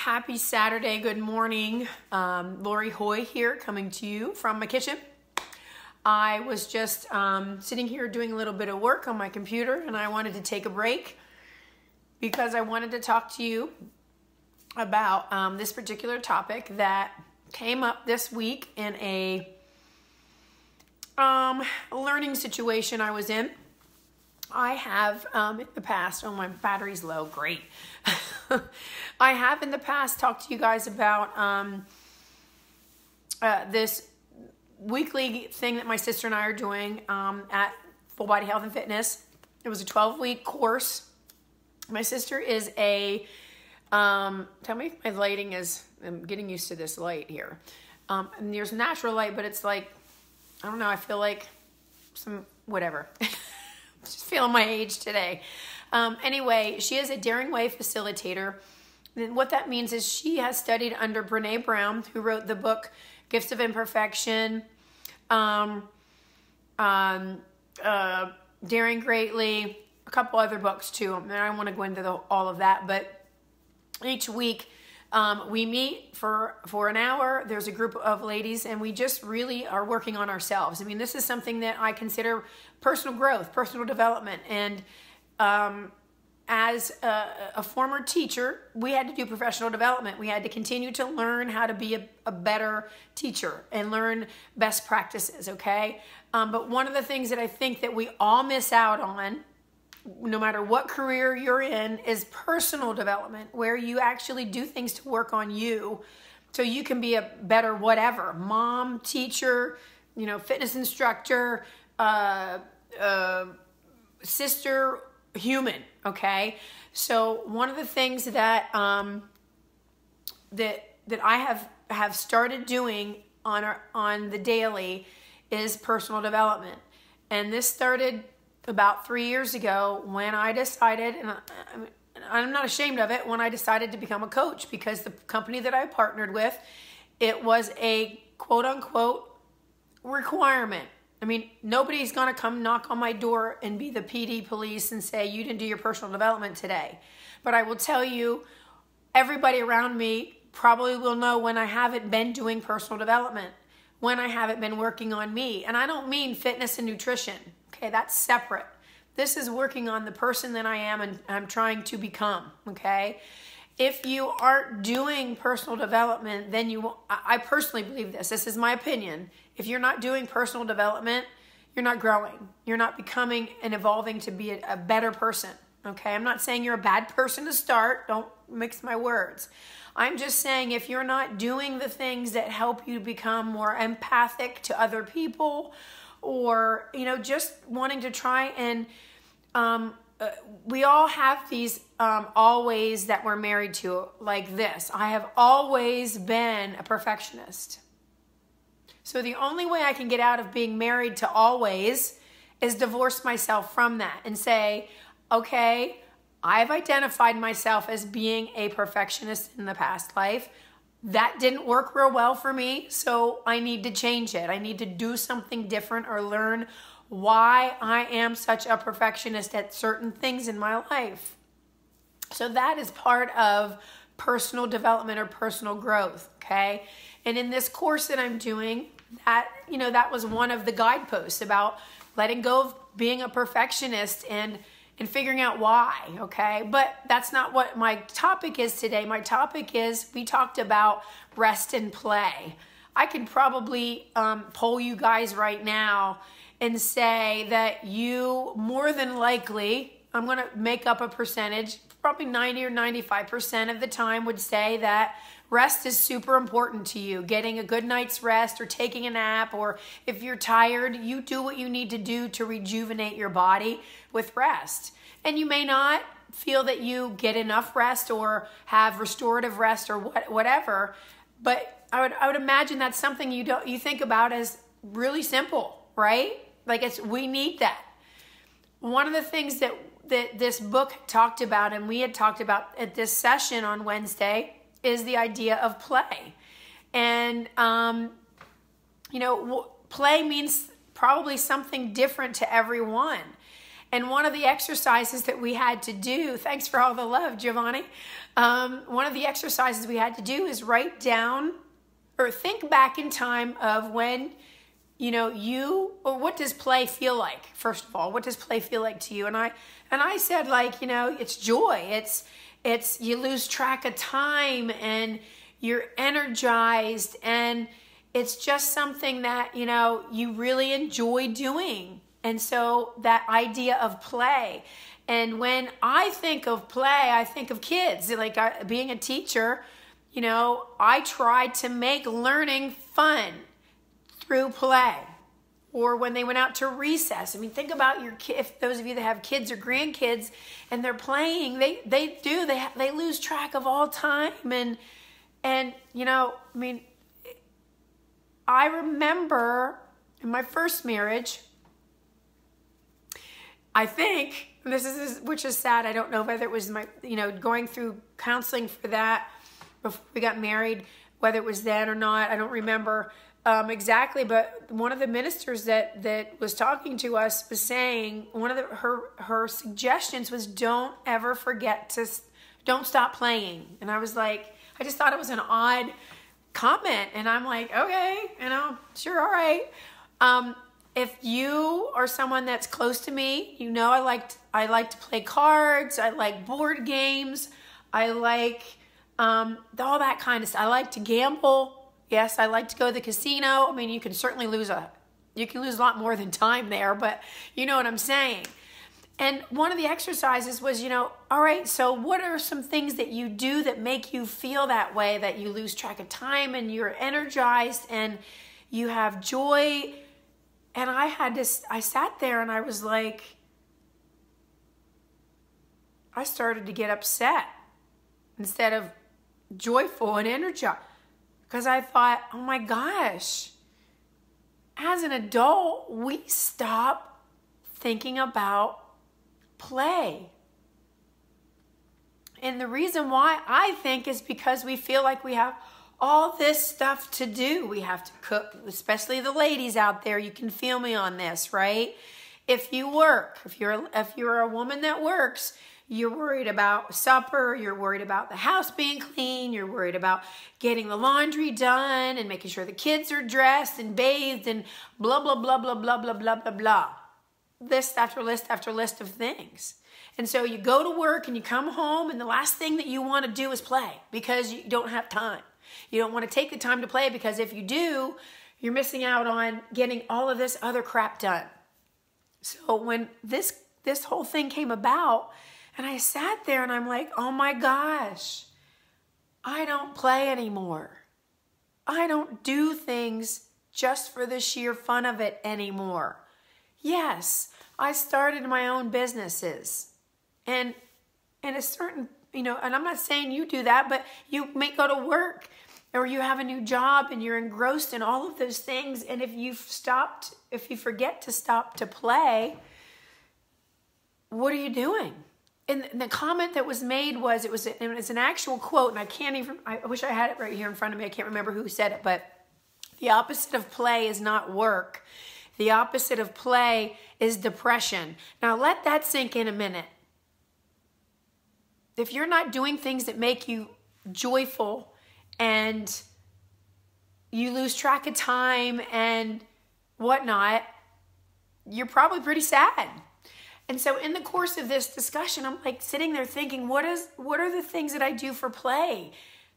Happy Saturday, good morning. Lori Hoy here, coming to you from my kitchen. I was just sitting here doing a little bit of work on my computer, and I wanted to take a break because I wanted to talk to you about this particular topic that came up this week in a learning situation I was in. I have in the past, oh, my battery's low, great. I have in the past talked to you guys about this weekly thing that my sister and I are doing at Full Body Health and Fitness. It was a 12-week course. My sister is a, tell me if my lighting is, I'm getting used to this light here. And there's natural light, but it's like, I don't know, I feel like some, whatever. Just feeling my age today. Anyway, she is a Daring Way facilitator. And what that means is she has studied under Brene Brown, who wrote the book Gifts of Imperfection, Daring Greatly, a couple other books too. And I don't want to go into all of that, but each week we meet for an hour. There's a group of ladies, and we just really are working on ourselves. I mean, this is something that I consider personal growth, personal development. And as a former teacher, we had to do professional development. We had to continue to learn how to be a better teacher and learn best practices, okay? But one of the things that I think that we all miss out on, no matter what career you're in, is personal development, where you actually do things to work on you so you can be a better whatever, mom, teacher, fitness instructor, sister, human, okay? So one of the things that that I have started doing on the daily is personal development. And this started about 3 years ago when I decided, and I'm not ashamed of it, when I decided to become a coach, because the company that I partnered with, it was a quote unquote requirement. I mean, nobody's going to come knock on my door and be the PD police and say, you didn't do your personal development today. But I will tell you, everybody around me probably will know when I haven't been doing personal development, when I haven't been working on me. And I don't mean fitness and nutrition. Okay, that's separate. This is working on the person that I am and I'm trying to become, okay? If you aren't doing personal development, then I personally believe this. This is my opinion. If you're not doing personal development, you're not growing. You're not becoming and evolving to be a better person, okay? I'm not saying you're a bad person to start. Don't mix my words. I'm just saying if you're not doing the things that help you become more empathic to other people, or, just wanting to try and, we all have these always that we're married to, like this. I have always been a perfectionist. So the only way I can get out of being married to always is divorce myself from that and say, okay, I've identified myself as being a perfectionist in the past life. That didn't work real well for me, so I need to change it. I need to do something different or learn why I am such a perfectionist at certain things in my life. So that is part of personal development or personal growth, okay? And in this course that I'm doing, that was one of the guideposts about letting go of being a perfectionist and figuring out why, okay? But that's not what my topic is today. My topic is, we talked about rest and play. I could probably poll you guys right now and say that you more than likely, I'm going to make up a percentage, probably 90 or 95% of the time would say that rest is super important to you. Getting a good night's rest or taking a nap, or if you're tired, you do what you need to do to rejuvenate your body with rest. And you may not feel that you get enough rest or have restorative rest or whatever, but I would imagine that's something you think about as really simple, right? Like we need that. One of the things that this book talked about, and we had talked about at this session on Wednesday, is the idea of play. And, play means probably something different to everyone. And one of the exercises that we had to do, thanks for all the love, Giovanni. One of the exercises we had to do is write down or think back in time of when, or what does play feel like? First of all, what does play feel like to you? And I said, like, it's joy. It's you lose track of time and you're energized, and it's just something that, you really enjoy doing. And so that idea of play. And when I think of play, I think of kids. Like being a teacher, I tried to make learning fun through play. Or when they went out to recess. I mean, think about your kid. If those of you that have kids or grandkids and they're playing, they lose track of all time. And I remember in my first marriage, I think, which is sad, I don't know whether it was my, going through counseling for that before we got married, whether it was then or not, I don't remember exactly, but one of the ministers that was talking to us was saying, one of her suggestions was don't stop playing. And I was like, I just thought it was an odd comment, and I'm like, okay, sure, all right. If you are someone that's close to me, I like to play cards. I like board games. I like all that kind of stuff. I like to gamble. Yes, I like to go to the casino. I mean, you can certainly lose a lot more than time there, but you know what I'm saying. And one of the exercises was, all right, so what are some things that you do that make you feel that way, that you lose track of time and you're energized and you have joy? And I sat there and I was like, I started to get upset instead of joyful and energized. Because I thought, oh my gosh, as an adult, we stop thinking about play. And the reason why I think is because we feel like we have all this stuff to do. We have to cook, especially the ladies out there. You can feel me on this, right? If you work, if you're a woman that works, you're worried about supper, you're worried about the house being clean, you're worried about getting the laundry done and making sure the kids are dressed and bathed and blah, blah, blah, blah, blah, blah, blah, blah, blah. List after list after list of things. And so you go to work and you come home and the last thing that you want to do is play because you don't have time. You don't want to take the time to play because if you do, you're missing out on getting all of this other crap done. So when this whole thing came about and I sat there and I'm like, oh my gosh, I don't play anymore. I don't do things just for the sheer fun of it anymore. Yes, I started my own businesses. And a certain, and I'm not saying you do that, but you may go to work or you have a new job and you're engrossed in all of those things. And if you forget to stop to play, what are you doing? And the comment that was made was, it was an actual quote, and I wish I had it right here in front of me. I can't remember who said it, but the opposite of play is not work. The opposite of play is depression. Now let that sink in a minute. If you're not doing things that make you joyful and you lose track of time and whatnot, you're probably pretty sad. And so in the course of this discussion, I'm like sitting there thinking, what are the things that I do for play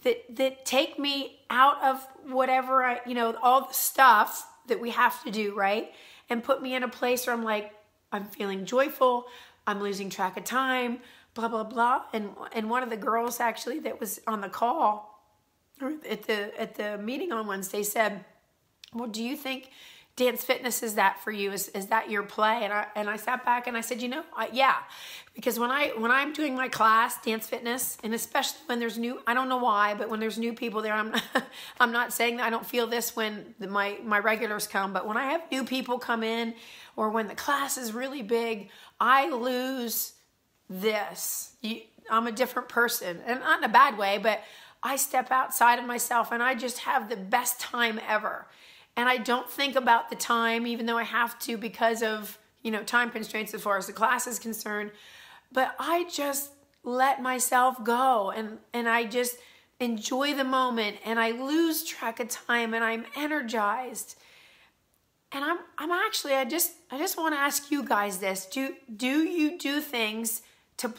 that take me out of whatever all the stuff that we have to do, right? And put me in a place where I'm like, I'm feeling joyful, I'm losing track of time, blah, blah, blah. And one of the girls actually that was on the call or at the meeting on Wednesday said, well, do you think dance fitness is that for you? Is that your play? And I sat back and I said, yeah, because when I'm doing my class, dance fitness, and especially when there's I don't know why, but when there's new people there, I'm not saying that I don't feel this when my regulars come, but when I have new people come in or when the class is really big, I lose this. I'm a different person, and not in a bad way, but I step outside of myself and I just have the best time ever. And I don't think about the time, even though I have to because of, time constraints as far as the class is concerned. But I just let myself go, and I just enjoy the moment, and I lose track of time, and I'm energized. And I'm actually, I just want to ask you guys this. Do you do things to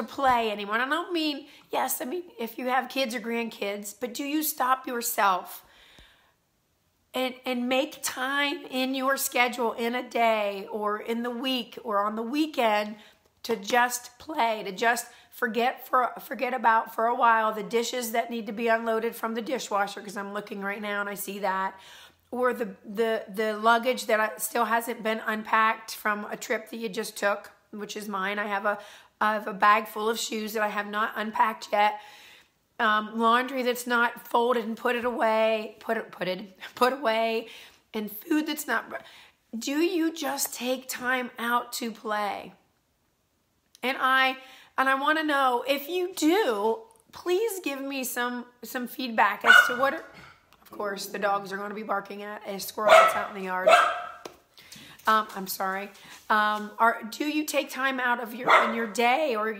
play anymore? And I don't mean, yes, I mean, if you have kids or grandkids, but do you stop yourself and make time in your schedule in a day or in the week or on the weekend to just play, to just forget about for a while the dishes that need to be unloaded from the dishwasher, because I'm looking right now and I see that, or the luggage that still hasn't been unpacked from a trip that you just took, which is mine. I have a bag full of shoes that I have not unpacked yet. Laundry that's not folded and put away, and food that's not. Do you just take time out to play? And I want to know, if you do, please give me some feedback as to what. Of course, the dogs are going to be barking at a squirrel that's out in the yard. I'm sorry. Do you take time out of your day or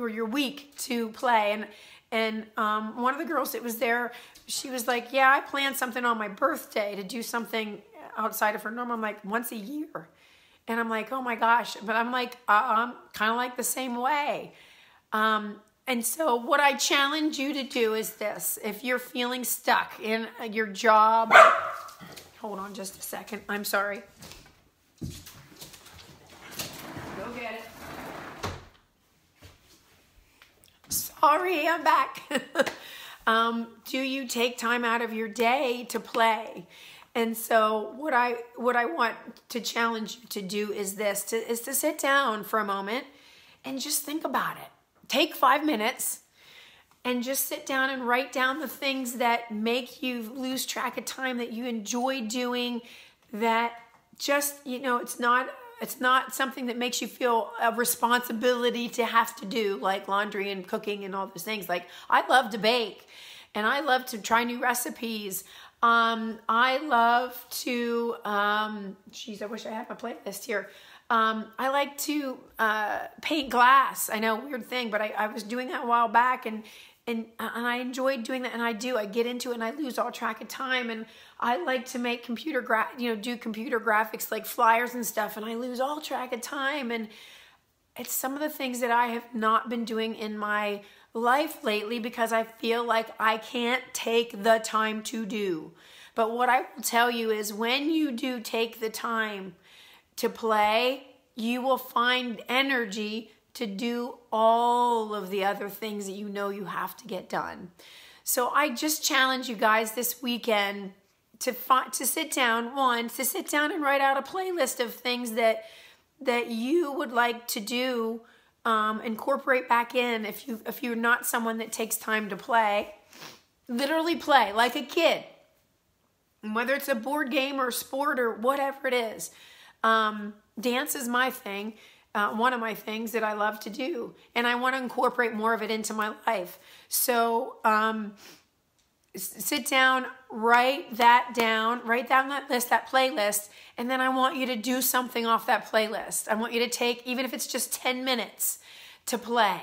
your week to play? And one of the girls that was there, she was like, yeah, I planned something on my birthday to do something outside of her normal. I'm like, once a year. And I'm like, oh my gosh. But I'm like, I'm kind of like the same way. And so what I challenge you to do is this. If you're feeling stuck in your job, hold on just a second. I'm sorry. Go get it. Sorry, I'm back. Do you take time out of your day to play? And so what I want to challenge you to do is this, is to sit down for a moment and just think about it. Take 5 minutes and just sit down and write down the things that make you lose track of time, that you enjoy doing, that just, it's not something that makes you feel a responsibility to have to do, like laundry and cooking and all those things. Like, I love to bake and I love to try new recipes. I love to, I wish I had my playlist here. I like to paint glass. I know, weird thing, but I was doing that a while back, and I enjoyed doing that, and I get into it and I lose all track of time. And I like to make do computer graphics, like flyers and stuff, and I lose all track of time. And it's some of the things that I have not been doing in my life lately because I feel like I can't take the time to do. But what I will tell you is, when you do take the time to play, you will find energy to do all of the other things that you have to get done. So I just challenge you guys this weekend to sit down and write out a playlist of things that you would like to do, incorporate back in. If you're not someone that takes time to play, literally play like a kid, whether it's a board game or a sport or whatever it is. Dance is my thing, one of my things that I love to do, and I want to incorporate more of it into my life. So sit down, write down that list, that playlist, and then I want you to do something off that playlist. I want you to take, even if it's just 10 minutes, to play.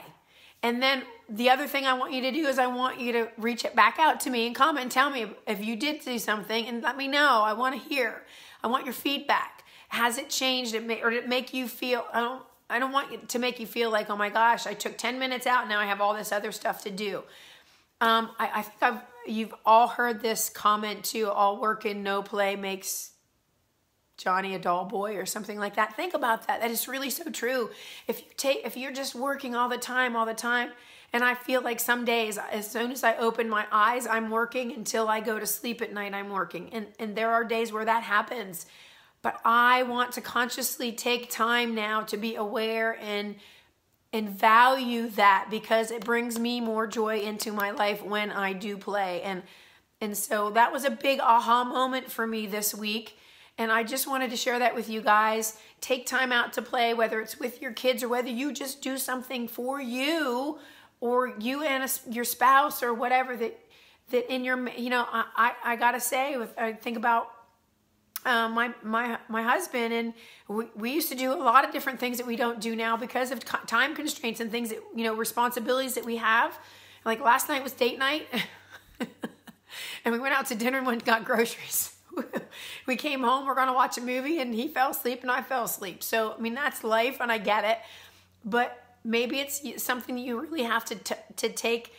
And then the other thing I want you to do is I want you to reach it back out to me and comment and tell me if you did do something, and let me know. I want to hear. I want your feedback. Has it changed? Or did it make you feel, I don't want it to make you feel like, oh my gosh, I took 10 minutes out and now I have all this other stuff to do. I think you've all heard this comment too, all work and no play makes Johnny a dull boy, or something like that. Think about that. That is really so true. If you're just working all the time, and I feel like some days, as soon as I open my eyes, I'm working until I go to sleep at night, I'm working. And there are days where that happens. But I want to consciously take time now to be aware and value that, because it brings me more joy into my life when I do play. And so that was a big aha moment for me this week. And I just wanted to share that with you guys. Take time out to play, whether it's with your kids or whether you just do something for you, or you and your spouse, or whatever that in your, I gotta say, I think about my husband, and we used to do a lot of different things that we don't do now because of time constraints and things that, you know, responsibilities that we have. Like last night was date night and we went out to dinner and went and got groceries. We came home, we're going to watch a movie, and he fell asleep and I fell asleep. So, I mean, that's life and I get it, but maybe it's something that you really have to take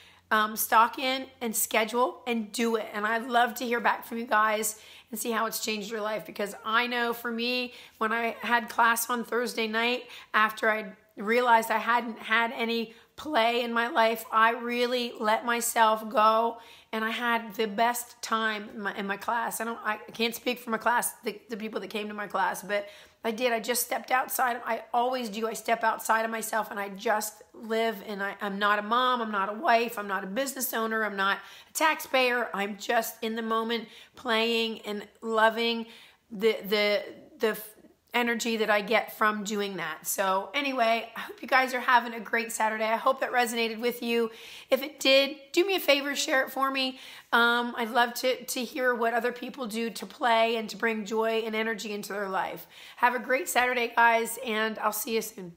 stock in and schedule and do it. And I'd love to hear back from you guys and see how it's changed your life, because I know for me, when I had class on Thursday night, after I realized I hadn't had any play in my life, I really let myself go, and I had the best time in my class. I can't speak for my class, the people that came to my class, but I did. I just stepped outside. I always do. I step outside of myself and I just live. And I'm not a mom. I'm not a wife. I'm not a business owner. I'm not a taxpayer. I'm just in the moment, playing and loving the energy that I get from doing that. So anyway, I hope you guys are having a great Saturday. I hope that resonated with you. If it did, do me a favor, share it for me. I'd love to hear what other people do to play and to bring joy and energy into their life. Have a great Saturday, guys, and I'll see you soon.